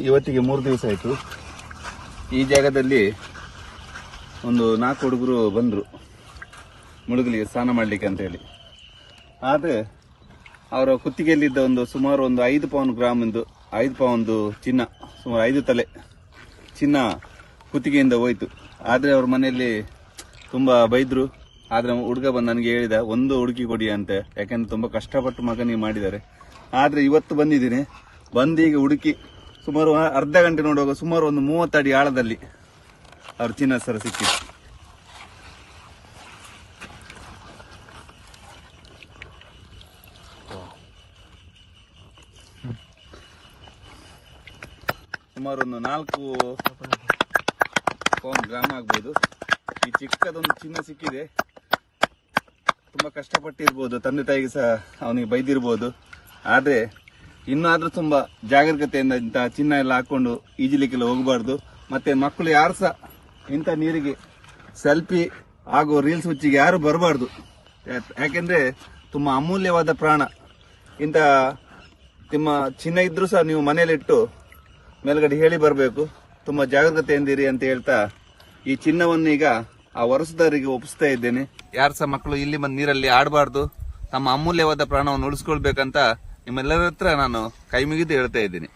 ಇವತ್ತಿಗೆ 3 ದಿವಸ ಆಯ್ತು. ಈ ಜಾಗದಲ್ಲಿ ಒಂದು 4 ಹುಡುಗರು ಬಂದ್ರು ಮುಳುಗಲಿಗೆ ಸ್ನಾನ ಮಾಡ್ಲಿಕ್ಕೆ ಅಂತ ಹೇಳಿ. ಆದ್ರೆ ಅವರ ಕುತ್ತಿಗೆಯಲ್ಲಿದ್ದ ಸುಮಾರು 5 ಪೌಂಡ್ ಗ್ರಾಮಿಂದು 5 ಪೌಂಡ್ ಚಿನ್ನ, ಸುಮಾರು 5 ತಲೆ ಚಿನ್ನ ಕುತ್ತಿಗೆಯಿಂದ ಹೋಯ್ತು. ಆದ್ರೆ ಅವ್ರ ಮನೆಯಲ್ಲಿ ತುಂಬಾ ಬೈದ್ರು. ಆದ್ರೆ ಹುಡುಗ ಬಂದು ನನಗೆ ಹೇಳಿದ, ಒಂದು ಹುಡುಕಿ ಕೊಡಿ ಅಂತ, ಯಾಕಂದ್ರೆ ತುಂಬಾ ಕಷ್ಟಪಟ್ಟು ಮಗನಿಗೆ ಮಾಡಿದ್ದಾರೆ. ಆದ್ರೆ ಇವತ್ತು ಬಂದಿದ್ದೀನಿ, ಬಂದೀಗ ಹುಡುಕಿ ಸುಮಾರು ಅರ್ಧ ಗಂಟೆ ನೋಡುವಾಗ ಸುಮಾರು 30 ಅಡಿ ಆಳದಲ್ಲಿ ಅವ್ರ ಚಿನ್ನ ಸರ ಸಿಕ್ಕಿತ್ತು. ಸುಮಾರು 4 ಪೌಂಡ್ ಗ್ರಾಮ್ ಆಗ್ಬೋದು. ಈ ಚಿಕ್ಕದೊಂದು ಚಿನ್ನ ಸಿಕ್ಕಿದೆ. ತುಂಬಾ ಕಷ್ಟಪಟ್ಟಿರ್ಬೋದು, ತಂದೆ ತಾಯಿಗೆ ಸಹ ಅವನಿಗೆ ಬೈದಿರ್ಬೋದು. ಆದ್ರೆ ಇನ್ನಾದ್ರೂ ತುಂಬಾ ಜಾಗರೂಕತೆಯಿಂದ ಇಂಥ ಚಿನ್ನ ಎಲ್ಲ ಹಾಕೊಂಡು ಈಜಲಿಕ್ಕೆಲ್ಲ ಹೋಗಬಾರ್ದು. ಮತ್ತೆ ಮಕ್ಕಳು ಯಾರು ಸಹ ಇಂಥ ನೀರಿಗೆ ಸೆಲ್ಫಿ ಹಾಗೂ ರೀಲ್ಸ್ ಹುಚ್ಚಿಗೆ ಯಾರು ಬರಬಾರ್ದು. ಯಾಕೆಂದ್ರೆ ತುಂಬಾ ಅಮೂಲ್ಯವಾದ ಪ್ರಾಣ. ಇಂಥ ನಿಮ್ಮ ಚಿನ್ನ ಇದ್ರೂ ಸಹ ನೀವು ಮನೆಯಲ್ಲಿಟ್ಟು ಮೇಲ್ಗಡೆ ಹೇಳಿ ಬರಬೇಕು, ತುಂಬಾ ಜಾಗರೂಕತೆಯಿಂದಿರಿ ಅಂತ ಹೇಳ್ತಾ ಈ ಚಿನ್ನವನ್ನು ಈಗ ಆ ವರ್ಷದವರಿಗೆ ಒಪ್ಪಿಸ್ತಾ ಇದ್ದೇನೆ. ಯಾರು ಸಹ ಮಕ್ಕಳು ಇಲ್ಲಿ ಬಂದು ನೀರಲ್ಲಿ ಆಡಬಾರ್ದು, ತಮ್ಮ ಅಮೂಲ್ಯವಾದ ಪ್ರಾಣವನ್ನು ಉಳಿಸ್ಕೊಳ್ಬೇಕಂತ ನಿಮ್ಮೆಲ್ಲರ ಹತ್ರ ನಾನು ಕೈ ಮುಗಿದು ಹೇಳ್ತಾ ಇದ್ದೀನಿ.